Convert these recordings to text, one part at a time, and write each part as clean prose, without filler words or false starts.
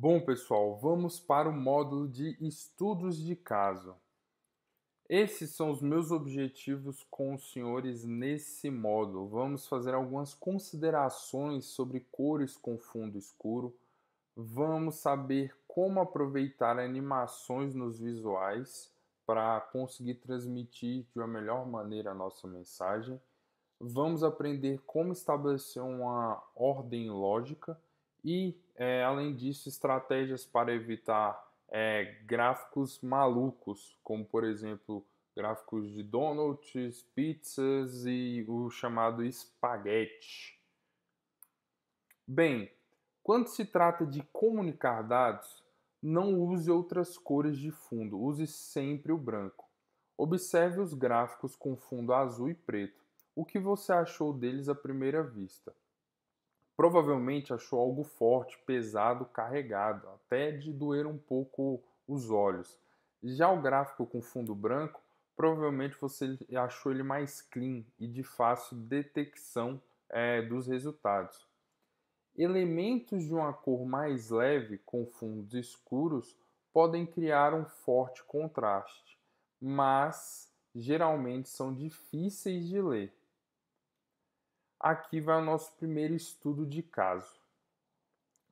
Bom, pessoal, vamos para o módulo de estudos de caso. Esses são os meus objetivos com os senhores nesse módulo. Vamos fazer algumas considerações sobre cores com fundo escuro. Vamos saber como aproveitar animações nos visuais para conseguir transmitir de uma melhor maneira a nossa mensagem. Vamos aprender como estabelecer uma ordem lógica e, além disso, estratégias para evitar gráficos malucos, como, por exemplo, gráficos de donuts, pizzas e o chamado espaguete. Bem, quando se trata de comunicar dados, não use outras cores de fundo, use sempre o branco. Observe os gráficos com fundo azul e preto. O que você achou deles à primeira vista? Provavelmente achou algo forte, pesado, carregado, até de doer um pouco os olhos. Já o gráfico com fundo branco, provavelmente você achou ele mais clean e de fácil detecção dos resultados. Elementos de uma cor mais leve com fundos escuros podem criar um forte contraste, mas geralmente são difíceis de ler. Aqui vai o nosso primeiro estudo de caso.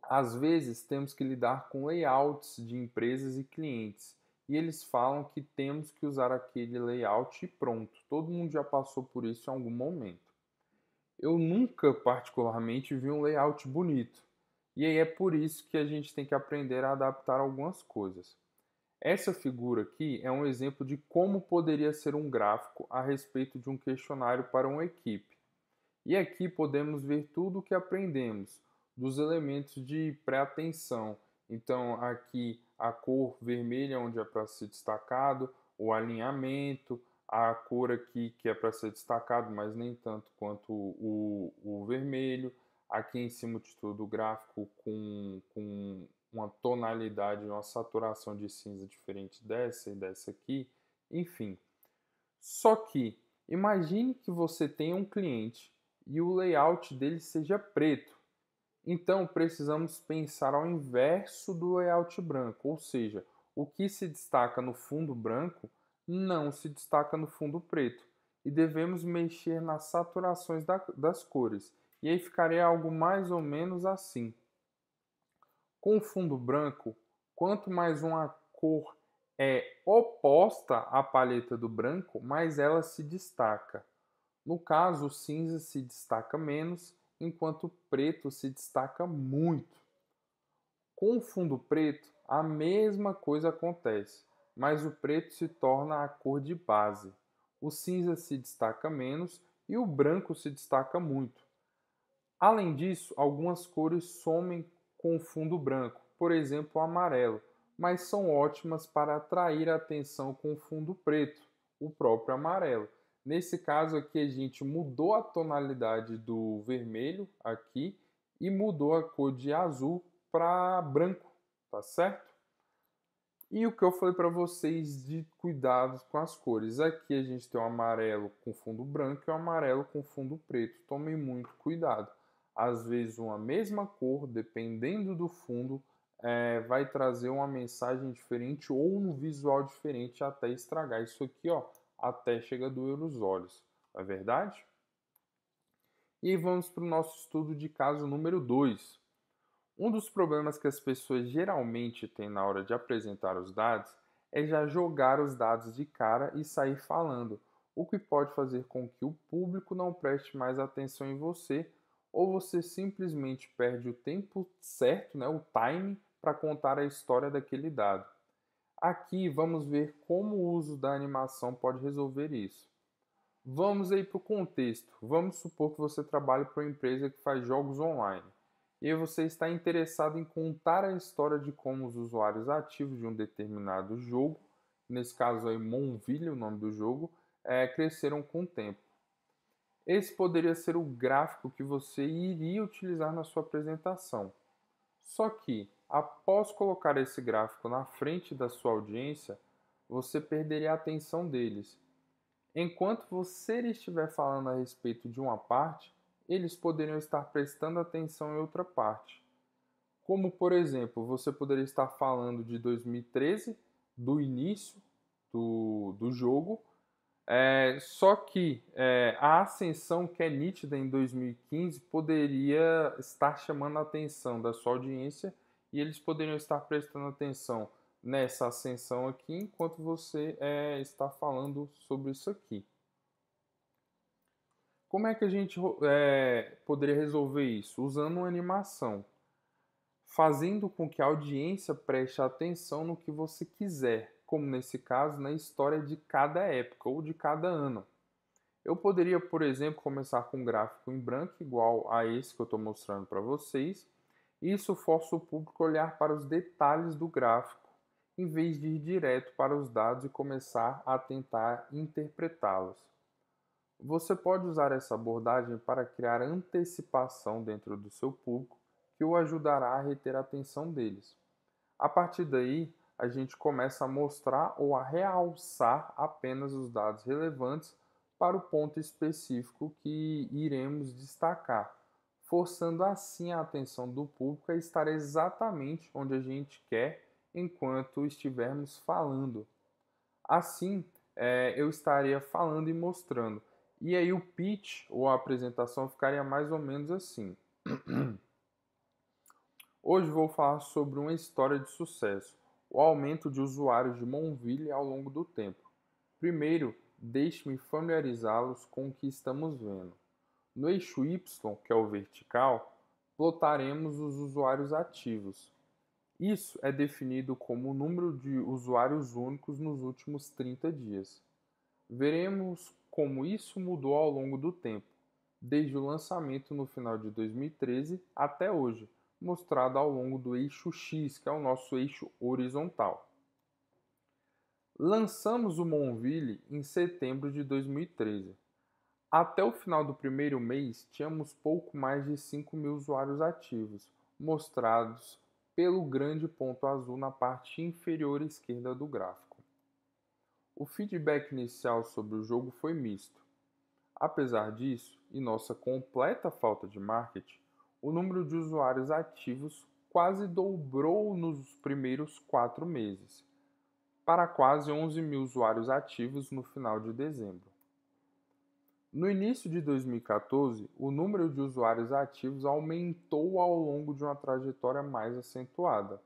Às vezes temos que lidar com layouts de empresas e clientes, e eles falam que temos que usar aquele layout e pronto. Todo mundo já passou por isso em algum momento. Eu nunca particularmente vi um layout bonito, e aí é por isso que a gente tem que aprender a adaptar algumas coisas. Essa figura aqui é um exemplo de como poderia ser um gráfico a respeito de um questionário para uma equipe. E aqui podemos ver tudo o que aprendemos dos elementos de pré-atenção. Então, aqui a cor vermelha, onde é para ser destacado, o alinhamento, a cor aqui que é para ser destacado, mas nem tanto quanto o vermelho. Aqui em cima de tudo o gráfico com uma tonalidade, uma saturação de cinza diferente dessa e dessa aqui. Enfim, só que imagine que você tenha um cliente e o layout dele seja preto. Então precisamos pensar ao inverso do layout branco, ou seja, o que se destaca no fundo branco não se destaca no fundo preto. E devemos mexer nas saturações das cores. E aí ficaria algo mais ou menos assim. Com o fundo branco, quanto mais uma cor é oposta à paleta do branco, mais ela se destaca. No caso, o cinza se destaca menos, enquanto o preto se destaca muito. Com o fundo preto, a mesma coisa acontece, mas o preto se torna a cor de base. O cinza se destaca menos e o branco se destaca muito. Além disso, algumas cores somem com o fundo branco, por exemplo, o amarelo, mas são ótimas para atrair a atenção com o fundo preto, o próprio amarelo. Nesse caso aqui, a gente mudou a tonalidade do vermelho aqui e mudou a cor de azul para branco, tá certo? E o que eu falei para vocês de cuidados com as cores. Aqui a gente tem o amarelo com fundo branco e o amarelo com fundo preto. Tomem muito cuidado. Às vezes uma mesma cor, dependendo do fundo, vai trazer uma mensagem diferente ou um visual diferente até estragar isso aqui, ó, até chega a doer os olhos. Não é verdade? E aí vamos para o nosso estudo de caso número 2. Um dos problemas que as pessoas geralmente têm na hora de apresentar os dados é já jogar os dados de cara e sair falando, o que pode fazer com que o público não preste mais atenção em você ou você simplesmente perde o tempo certo, né, o time, para contar a história daquele dado. Aqui vamos ver como o uso da animação pode resolver isso. Vamos aí para o contexto. Vamos supor que você trabalha para uma empresa que faz jogos online. E aí você está interessado em contar a história de como os usuários ativos de um determinado jogo, nesse caso aí Monville, o nome do jogo, cresceram com o tempo. Esse poderia ser o gráfico que você iria utilizar na sua apresentação. Só que, após colocar esse gráfico na frente da sua audiência, você perderia a atenção deles. Enquanto você estiver falando a respeito de uma parte, eles poderiam estar prestando atenção em outra parte. Como, por exemplo, você poderia estar falando de 2013, do início do jogo, só que a ascensão que é nítida em 2015 poderia estar chamando a atenção da sua audiência e eles poderiam estar prestando atenção nessa ascensão aqui enquanto você está falando sobre isso aqui. Como é que a gente poderia resolver isso? Usando uma animação, fazendo com que a audiência preste atenção no que você quiser, como nesse caso, na história de cada época ou de cada ano. Eu poderia, por exemplo, começar com um gráfico em branco igual a esse que eu estou mostrando para vocês. Isso força o público a olhar para os detalhes do gráfico, em vez de ir direto para os dados e começar a tentar interpretá-los. Você pode usar essa abordagem para criar antecipação dentro do seu público, que o ajudará a reter a atenção deles. A partir daí, a gente começa a mostrar ou a realçar apenas os dados relevantes para o ponto específico que iremos destacar, forçando assim a atenção do público a estar exatamente onde a gente quer enquanto estivermos falando. Assim, eu estaria falando e mostrando. E aí o pitch ou a apresentação ficaria mais ou menos assim. Hoje vou falar sobre uma história de sucesso, o aumento de usuários de Monville ao longo do tempo. Primeiro, deixe-me familiarizá-los com o que estamos vendo. No eixo Y, que é o vertical, plotaremos os usuários ativos. Isso é definido como o número de usuários únicos nos últimos 30 dias. Veremos como isso mudou ao longo do tempo, desde o lançamento no final de 2013 até hoje, mostrado ao longo do eixo X, que é o nosso eixo horizontal. Lançamos o Monville em setembro de 2013. Até o final do primeiro mês, tínhamos pouco mais de 5 mil usuários ativos, mostrados pelo grande ponto azul na parte inferior esquerda do gráfico. O feedback inicial sobre o jogo foi misto. Apesar disso, e nossa completa falta de marketing, o número de usuários ativos quase dobrou nos primeiros 4 meses, para quase 11 mil usuários ativos no final de dezembro. No início de 2014, o número de usuários ativos aumentou ao longo de uma trajetória mais acentuada.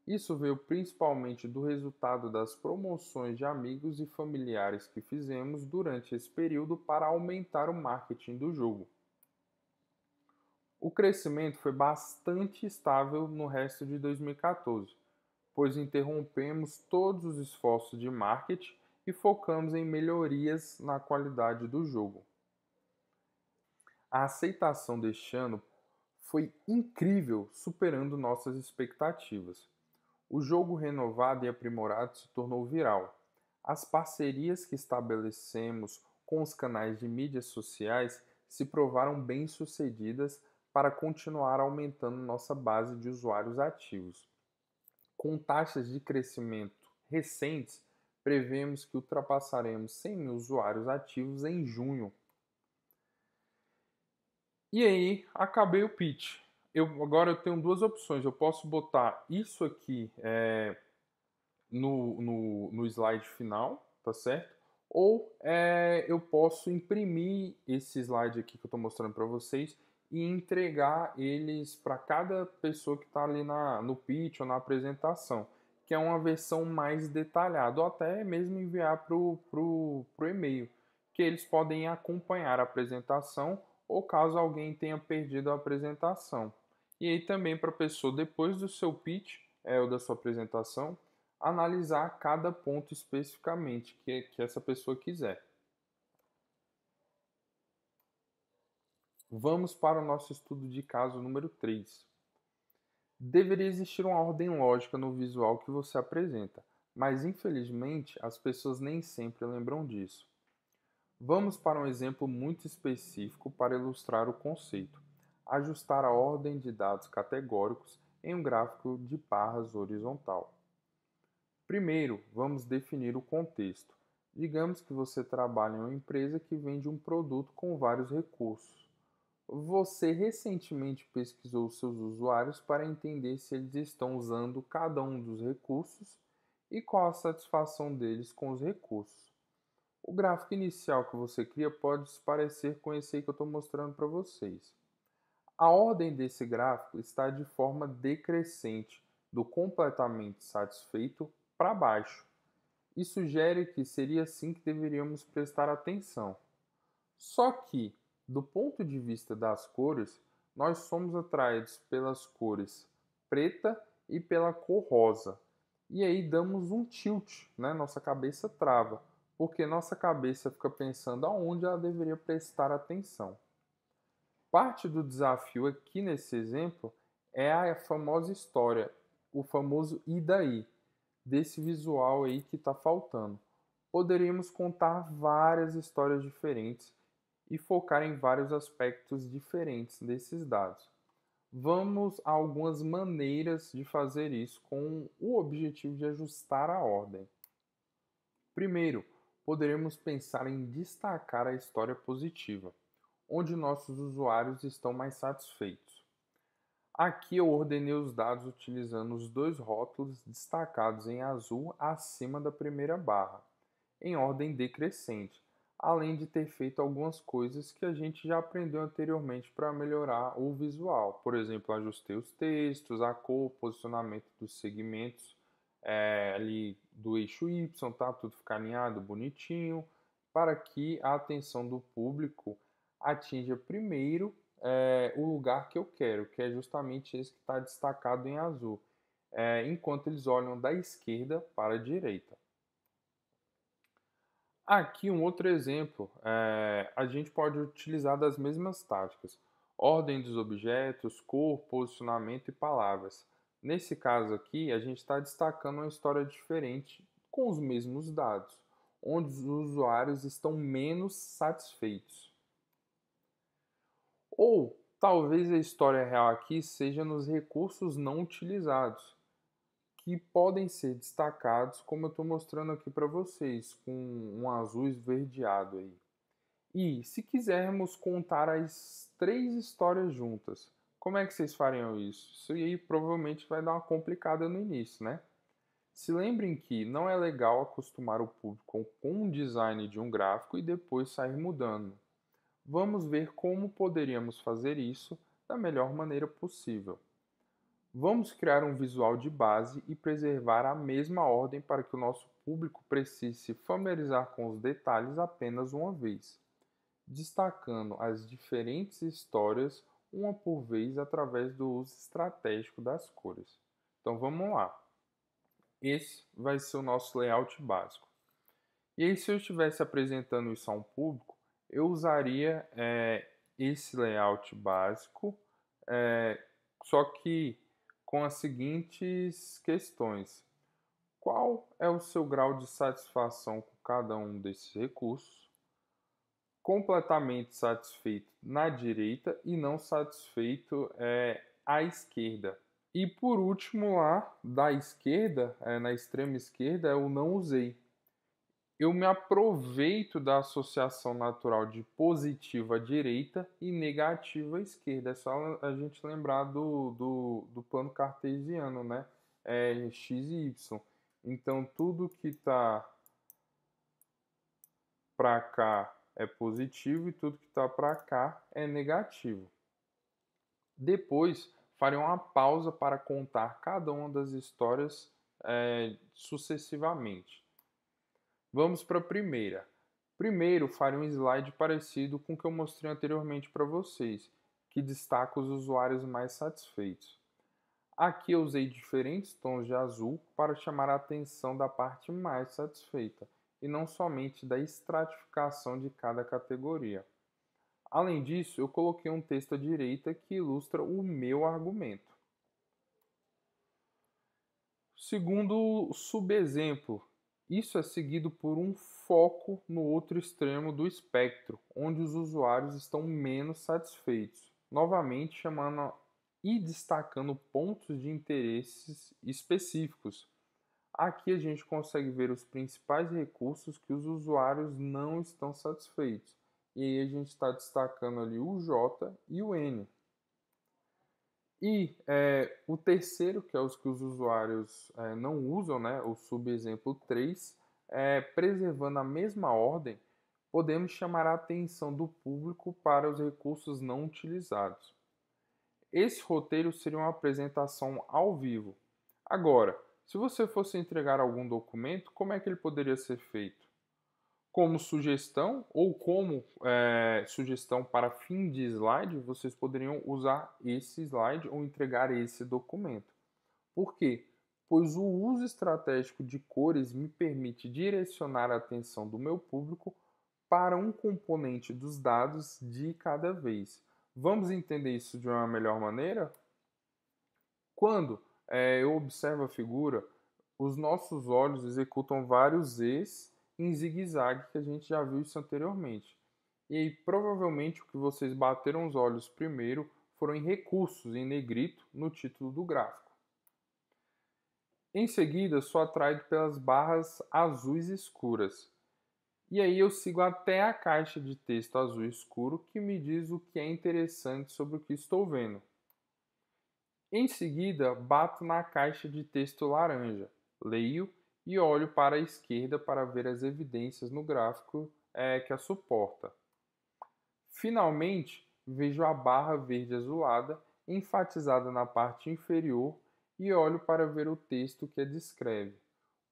Isso veio principalmente do resultado das promoções de amigos e familiares que fizemos durante esse período para aumentar o marketing do jogo. O crescimento foi bastante estável no resto de 2014, pois interrompemos todos os esforços de marketing e focamos em melhorias na qualidade do jogo. A aceitação deste ano foi incrível, superando nossas expectativas. O jogo renovado e aprimorado se tornou viral. As parcerias que estabelecemos com os canais de mídias sociais se provaram bem-sucedidas para continuar aumentando nossa base de usuários ativos. Com taxas de crescimento recentes, prevemos que ultrapassaremos 100 mil usuários ativos em junho. E aí, acabei o pitch. Agora eu tenho duas opções. Eu posso botar isso aqui no slide final, tá certo? Ou eu posso imprimir esse slide aqui que eu estou mostrando para vocês e entregar eles para cada pessoa que está ali no pitch ou na apresentação, que é uma versão mais detalhada, ou até mesmo enviar para o e-mail, que eles podem acompanhar a apresentação ou caso alguém tenha perdido a apresentação. E aí também para a pessoa, depois do seu pitch ou da sua apresentação, analisar cada ponto especificamente que essa pessoa quiser. Vamos para o nosso estudo de caso número 3. Deveria existir uma ordem lógica no visual que você apresenta, mas infelizmente as pessoas nem sempre lembram disso. Vamos para um exemplo muito específico para ilustrar o conceito. Ajustar a ordem de dados categóricos em um gráfico de barras horizontal. Primeiro, vamos definir o contexto. Digamos que você trabalha em uma empresa que vende um produto com vários recursos. Você recentemente pesquisou seus usuários para entender se eles estão usando cada um dos recursos e qual a satisfação deles com os recursos. O gráfico inicial que você cria pode se parecer com esse aí que eu estou mostrando para vocês. A ordem desse gráfico está de forma decrescente, do completamente satisfeito para baixo, e sugere que seria assim que deveríamos prestar atenção. Só que, do ponto de vista das cores, nós somos atraídos pelas cores preta e pela cor rosa. E aí damos um tilt, né? Nossa cabeça trava, porque nossa cabeça fica pensando aonde ela deveria prestar atenção. Parte do desafio aqui nesse exemplo é a famosa história, o famoso e daí, desse visual aí que está faltando. Poderíamos contar várias histórias diferentes e focar em vários aspectos diferentes desses dados. Vamos a algumas maneiras de fazer isso com o objetivo de ajustar a ordem. Primeiro, poderemos pensar em destacar a história positiva, onde nossos usuários estão mais satisfeitos. Aqui eu ordenei os dados utilizando os dois rótulos destacados em azul acima da primeira barra, em ordem decrescente, além de ter feito algumas coisas que a gente já aprendeu anteriormente para melhorar o visual. Por exemplo, ajustei os textos, a cor, posicionamento dos segmentos ali do eixo Y, tá? Tudo ficar alinhado, bonitinho, para que a atenção do público atinja primeiro o lugar que eu quero, que é justamente esse que está destacado em azul, enquanto eles olham da esquerda para a direita. Aqui um outro exemplo, a gente pode utilizar das mesmas táticas, ordem dos objetos, cor, posicionamento e palavras. Nesse caso aqui, a gente está destacando uma história diferente com os mesmos dados, onde os usuários estão menos satisfeitos. Ou talvez a história real aqui seja nos recursos não utilizados, que podem ser destacados, como eu estou mostrando aqui para vocês, com um azul esverdeado aí. E se quisermos contar as três histórias juntas, como é que vocês fariam isso? Isso aí provavelmente vai dar uma complicada no início, né? Se lembrem que não é legal acostumar o público com o design de um gráfico e depois sair mudando. Vamos ver como poderíamos fazer isso da melhor maneira possível. Vamos criar um visual de base e preservar a mesma ordem para que o nosso público precise se familiarizar com os detalhes apenas uma vez, destacando as diferentes histórias uma por vez através do uso estratégico das cores. Então vamos lá. Esse vai ser o nosso layout básico. E aí, se eu estivesse apresentando isso a um público, eu usaria esse layout básico, só que com as seguintes questões. Qual é o seu grau de satisfação com cada um desses recursos? Completamente satisfeito na direita e não satisfeito à esquerda. E por último, lá da esquerda, na extrema esquerda, eu não usei. Eu me aproveito da associação natural de positivo à direita e negativo à esquerda. É só a gente lembrar do plano cartesiano, né? X e Y. Então, tudo que está para cá é positivo e tudo que está para cá é negativo. Depois, farei uma pausa para contar cada uma das histórias sucessivamente. Vamos para a primeira. Primeiro, farei um slide parecido com o que eu mostrei anteriormente para vocês, que destaca os usuários mais satisfeitos. Aqui eu usei diferentes tons de azul para chamar a atenção da parte mais satisfeita, e não somente da estratificação de cada categoria. Além disso, eu coloquei um texto à direita que ilustra o meu argumento. Segundo subexemplo, isso é seguido por um foco no outro extremo do espectro, onde os usuários estão menos satisfeitos, novamente chamando e destacando pontos de interesses específicos. Aqui a gente consegue ver os principais recursos que os usuários não estão satisfeitos e aí a gente está destacando ali o J e o N. E o terceiro, que é os que os usuários não usam, né, o subexemplo 3, preservando a mesma ordem, podemos chamar a atenção do público para os recursos não utilizados. Esse roteiro seria uma apresentação ao vivo. Agora, se você fosse entregar algum documento, como é que ele poderia ser feito? Como sugestão ou como sugestão para fim de slide, vocês poderiam usar esse slide ou entregar esse documento. Por quê? Pois o uso estratégico de cores me permite direcionar a atenção do meu público para um componente dos dados de cada vez. Vamos entender isso de uma melhor maneira? Quando eu observo a figura, os nossos olhos executam vários Zs em zigue-zague, que a gente já viu isso anteriormente. E aí, provavelmente o que vocês bateram os olhos primeiro foram em recursos em negrito no título do gráfico. Em seguida, sou atraído pelas barras azuis escuras. E aí eu sigo até a caixa de texto azul escuro que me diz o que é interessante sobre o que estou vendo. Em seguida, bato na caixa de texto laranja, leio e olho para a esquerda para ver as evidências no gráfico que a suporta. Finalmente, vejo a barra verde azulada enfatizada na parte inferior e olho para ver o texto que a descreve.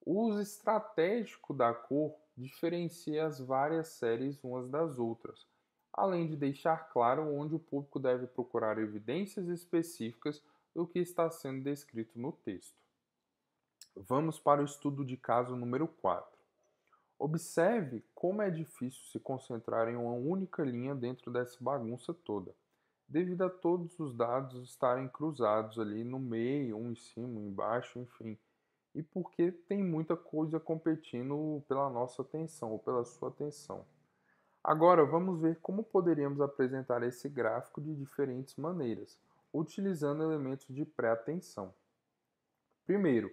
O uso estratégico da cor diferencia as várias séries umas das outras, além de deixar claro onde o público deve procurar evidências específicas do que está sendo descrito no texto. Vamos para o estudo de caso número 4. Observe como é difícil se concentrar em uma única linha dentro dessa bagunça toda, devido a todos os dados estarem cruzados ali no meio, um em cima, um embaixo, enfim, e porque tem muita coisa competindo pela nossa atenção ou pela sua atenção. Agora vamos ver como poderíamos apresentar esse gráfico de diferentes maneiras, utilizando elementos de pré-atenção. Primeiro,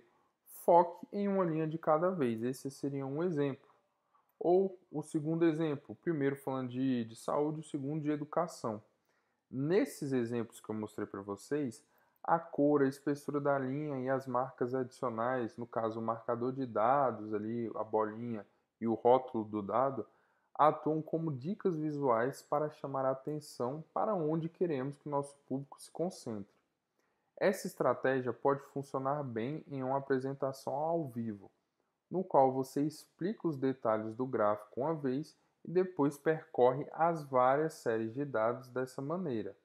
foque em uma linha de cada vez, esse seria um exemplo. Ou o segundo exemplo, primeiro falando de saúde, o segundo de educação. Nesses exemplos que eu mostrei para vocês, a cor, a espessura da linha e as marcas adicionais, no caso o marcador de dados ali, a bolinha e o rótulo do dado, atuam como dicas visuais para chamar a atenção para onde queremos que o nosso público se concentre. Essa estratégia pode funcionar bem em uma apresentação ao vivo, no qual você explica os detalhes do gráfico uma vez e depois percorre as várias séries de dados dessa maneira,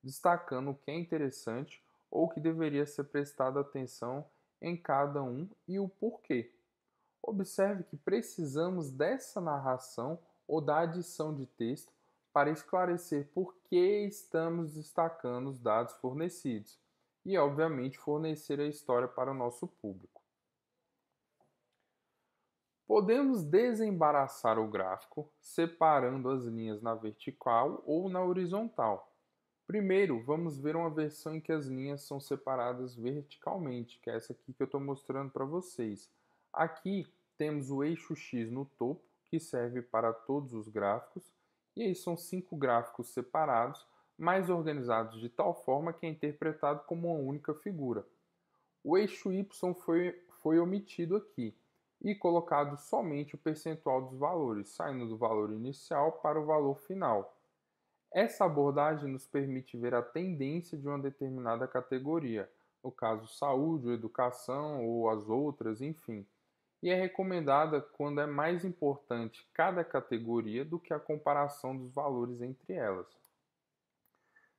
destacando o que é interessante ou que deveria ser prestado atenção em cada um e o porquê. Observe que precisamos dessa narração ou da adição de texto para esclarecer por que estamos destacando os dados fornecidos e, obviamente, fornecer a história para o nosso público. Podemos desembaraçar o gráfico separando as linhas na vertical ou na horizontal. Primeiro, vamos ver uma versão em que as linhas são separadas verticalmente, que é essa aqui que eu estou mostrando para vocês. Aqui temos o eixo X no topo, que serve para todos os gráficos, e aí são 5 gráficos separados, mais organizados de tal forma que é interpretado como uma única figura. O eixo Y foi omitido aqui e colocado somente o percentual dos valores, saindo do valor inicial para o valor final. Essa abordagem nos permite ver a tendência de uma determinada categoria, no caso saúde ou educação ou as outras, enfim, e é recomendada quando é mais importante cada categoria do que a comparação dos valores entre elas.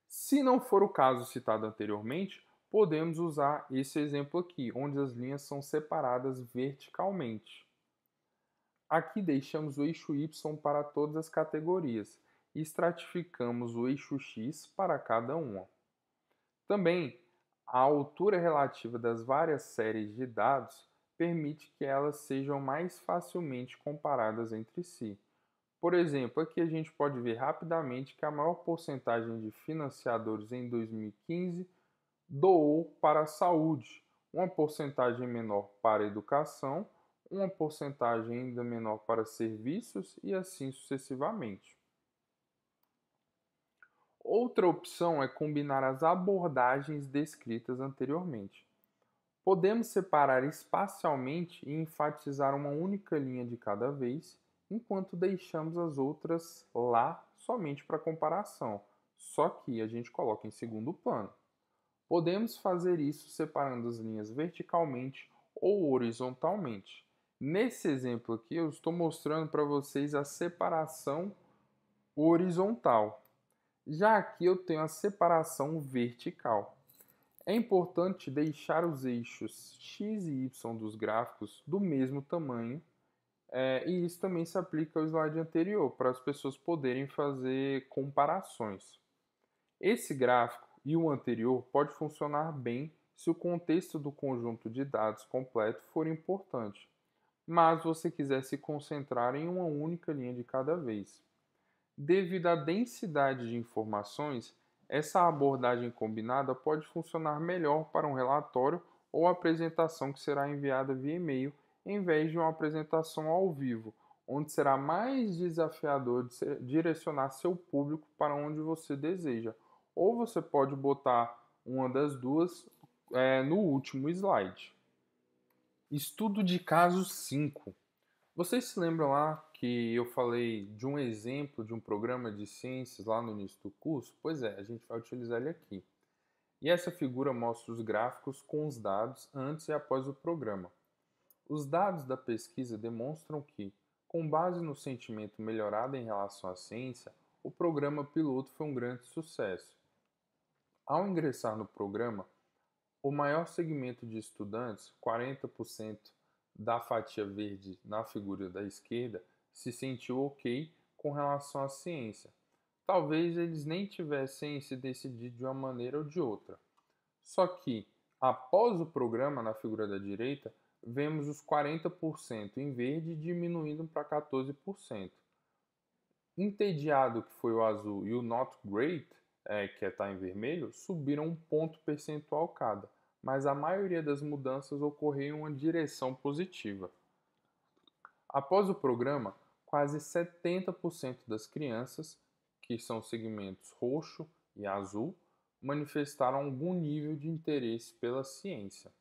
Se não for o caso citado anteriormente, podemos usar esse exemplo aqui, onde as linhas são separadas verticalmente. Aqui deixamos o eixo Y para todas as categorias e estratificamos o eixo X para cada uma. Também, a altura relativa das várias séries de dados permite que elas sejam mais facilmente comparadas entre si. Por exemplo, aqui a gente pode ver rapidamente que a maior porcentagem de financiadores em 2015 doou para a saúde, uma porcentagem menor para a educação, uma porcentagem ainda menor para serviços e assim sucessivamente. Outra opção é combinar as abordagens descritas anteriormente. Podemos separar espacialmente e enfatizar uma única linha de cada vez, enquanto deixamos as outras lá somente para comparação, só que a gente coloca em segundo plano. Podemos fazer isso separando as linhas verticalmente ou horizontalmente. Nesse exemplo aqui, eu estou mostrando para vocês a separação horizontal. Já aqui eu tenho a separação vertical. É importante deixar os eixos x e y dos gráficos do mesmo tamanho, e isso também se aplica ao slide anterior, para as pessoas poderem fazer comparações. Esse gráfico e o anterior pode funcionar bem se o contexto do conjunto de dados completo for importante, mas você quiser se concentrar em uma única linha de cada vez. Devido à densidade de informações, essa abordagem combinada pode funcionar melhor para um relatório ou apresentação que será enviada via e-mail, em vez de uma apresentação ao vivo, onde será mais desafiador direcionar seu público para onde você deseja. Ou você pode botar uma das duas no último slide. Estudo de caso 5. Vocês se lembram lá que eu falei de um exemplo de um programa de ciências lá no início do curso? Pois é, a gente vai utilizar ele aqui. E essa figura mostra os gráficos com os dados antes e após o programa. Os dados da pesquisa demonstram que, com base no sentimento melhorado em relação à ciência, o programa piloto foi um grande sucesso. Ao ingressar no programa, o maior segmento de estudantes, 40% da fatia verde na figura da esquerda, se sentiu ok com relação à ciência. Talvez eles nem tivessem se decidido de uma maneira ou de outra. Só que, após o programa, na figura da direita, vemos os 40% em verde diminuindo para 14%. Entediado, que foi o azul, e o not great, que está em vermelho, subiram um ponto percentual cada, mas a maioria das mudanças ocorreu em uma direção positiva. Após o programa, quase 70% das crianças, que são segmentos roxo e azul, manifestaram algum nível de interesse pela ciência.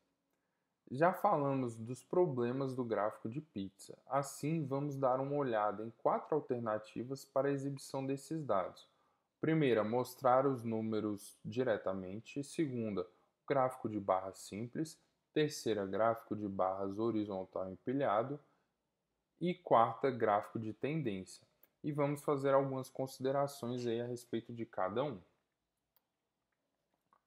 Já falamos dos problemas do gráfico de pizza, assim vamos dar uma olhada em 4 alternativas para a exibição desses dados. Primeira, mostrar os números diretamente. Segunda, gráfico de barras simples. Terceira, gráfico de barras horizontal empilhado. E quarta, gráfico de tendência. E vamos fazer algumas considerações aí a respeito de cada um.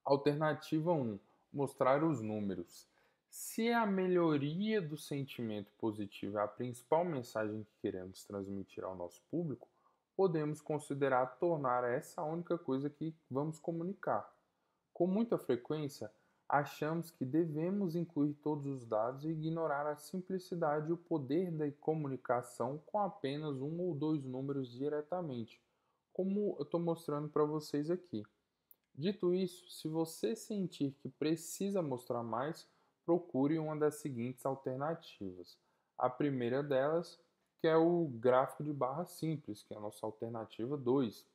Alternativa 1, mostrar os números. Se a melhoria do sentimento positivo é a principal mensagem que queremos transmitir ao nosso público, podemos considerar tornar essa a única coisa que vamos comunicar. Com muita frequência, achamos que devemos incluir todos os dados e ignorar a simplicidade e o poder da comunicação com apenas um ou dois números diretamente, como eu estou mostrando para vocês aqui. Dito isso, se você sentir que precisa mostrar mais, procure uma das seguintes alternativas. A primeira delas, que é o gráfico de barra simples, que é a nossa alternativa 2.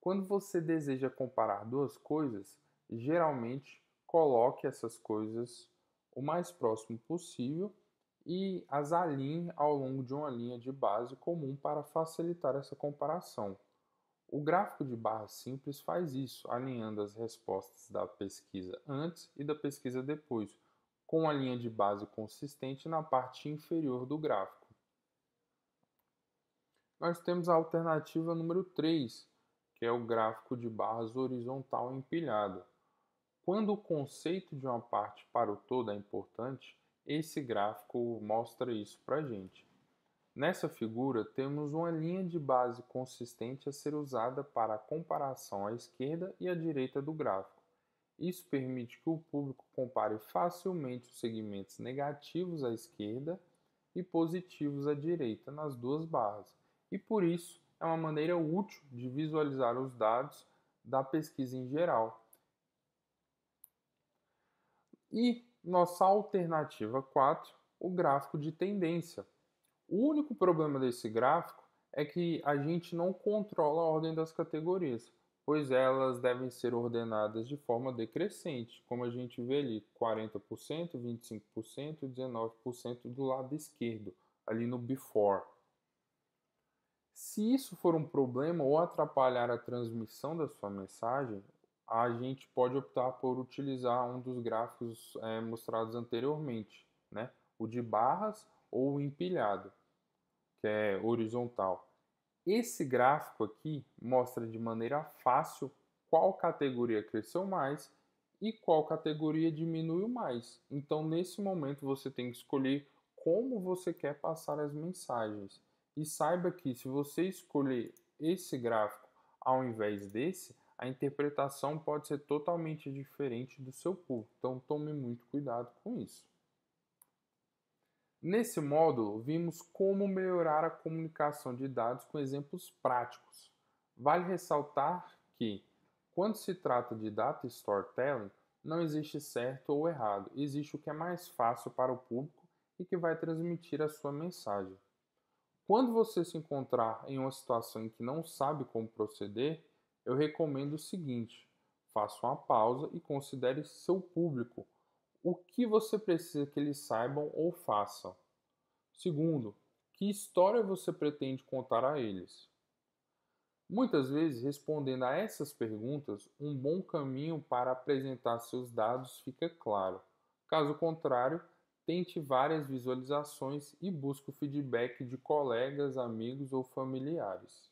Quando você deseja comparar duas coisas, geralmente coloque essas coisas o mais próximo possível e as alinhe ao longo de uma linha de base comum para facilitar essa comparação. O gráfico de barra simples faz isso, alinhando as respostas da pesquisa antes e da pesquisa depois, com a linha de base consistente na parte inferior do gráfico. Nós temos a alternativa número 3, que é o gráfico de barras horizontal empilhado. Quando o conceito de uma parte para o todo é importante, esse gráfico mostra isso para a gente. Nessa figura, temos uma linha de base consistente a ser usada para a comparação à esquerda e à direita do gráfico. Isso permite que o público compare facilmente os segmentos negativos à esquerda e positivos à direita nas duas barras, e por isso é uma maneira útil de visualizar os dados da pesquisa em geral. E nossa alternativa 4, o gráfico de tendência. O único problema desse gráfico é que a gente não controla a ordem das categorias. pois elas devem ser ordenadas de forma decrescente, como a gente vê ali, 40%, 25% e 19% do lado esquerdo, ali no before. Se isso for um problema ou atrapalhar a transmissão da sua mensagem, a gente pode optar por utilizar um dos gráficos mostrados anteriormente, né? O de barras ou o empilhado, que é horizontal. Esse gráfico aqui mostra de maneira fácil qual categoria cresceu mais e qual categoria diminuiu mais. Então, nesse momento, você tem que escolher como você quer passar as mensagens. E saiba que se você escolher esse gráfico ao invés desse, a interpretação pode ser totalmente diferente do seu público. Então, tome muito cuidado com isso. Nesse módulo, vimos como melhorar a comunicação de dados com exemplos práticos. Vale ressaltar que, quando se trata de data storytelling, não existe certo ou errado, existe o que é mais fácil para o público e que vai transmitir a sua mensagem. Quando você se encontrar em uma situação em que não sabe como proceder, eu recomendo o seguinte: faça uma pausa e considere seu público. O que você precisa que eles saibam ou façam? Segundo, que história você pretende contar a eles? Muitas vezes, respondendo a essas perguntas, um bom caminho para apresentar seus dados fica claro. Caso contrário, tente várias visualizações e busque o feedback de colegas, amigos ou familiares.